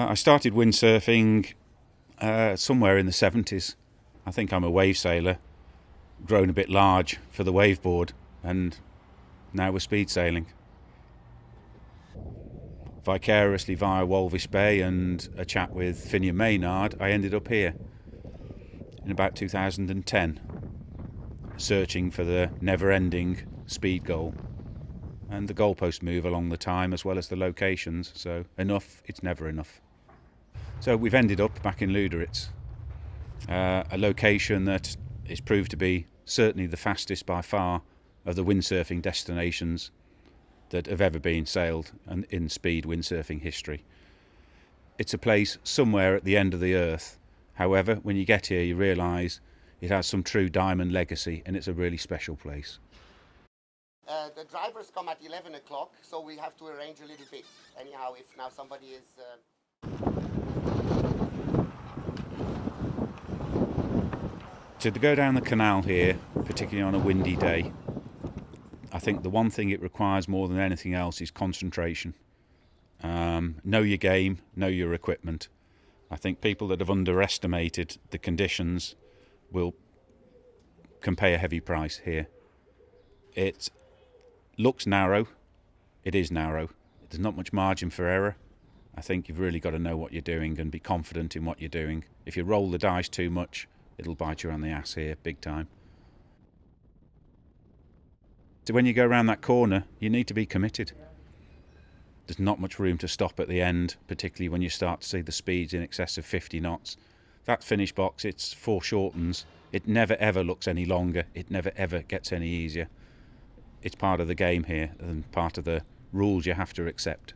I started windsurfing somewhere in the 70s. I think I'm a wave sailor, grown a bit large for the waveboard, and now we're speed sailing. Vicariously via Walvish Bay and a chat with Finian Maynard, I ended up here in about 2010, searching for the never-ending speed goal. And the goalposts move along the time as well as the locations, so enough, it's never enough. So we've ended up back in Lüderitz, a location that is proved to be certainly the fastest by far of the windsurfing destinations that have ever been sailed and in speed windsurfing history. It's a place somewhere at the end of the earth. However, when you get here, you realise it has some true diamond legacy, and it's a really special place. The drivers come at 11 o'clock, so we have to arrange a little bit. Anyhow, if now somebody is... So to go down the canal here, particularly on a windy day, I think the one thing it requires more than anything else is concentration. Know your game, know your equipment. I think people that have underestimated the conditions can pay a heavy price here. It looks narrow. It is narrow. There's not much margin for error. I think you've really got to know what you're doing and be confident in what you're doing. If you roll the dice too much, it'll bite you on the ass here, big time. So when you go around that corner, you need to be committed. There's not much room to stop at the end, particularly when you start to see the speeds in excess of 50 knots. That finish box, it's foreshortens. It never ever looks any longer. It never ever gets any easier. It's part of the game here and part of the rules you have to accept.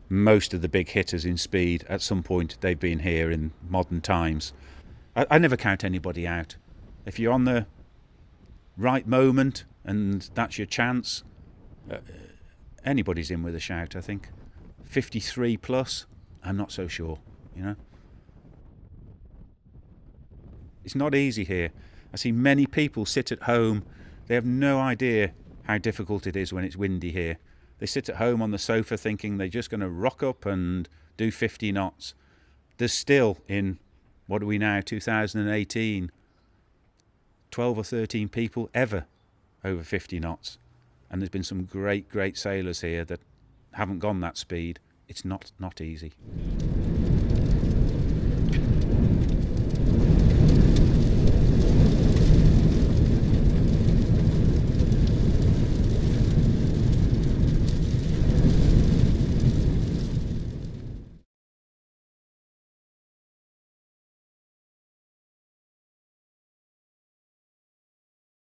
Most of the big hitters in speed, at some point, they've been here in modern times. I never count anybody out. If you're on the right moment and that's your chance, anybody's in with a shout, I think. 53 plus, I'm not so sure, you know. It's not easy here. I see many people sit at home. They have no idea how difficult it is when it's windy here. They sit at home on the sofa thinking they're just going to rock up and do 50 knots. There's still, in, what are we now, 2018, 12 or 13 people ever over 50 knots. And there's been some great, great sailors here that haven't gone that speed. It's not easy.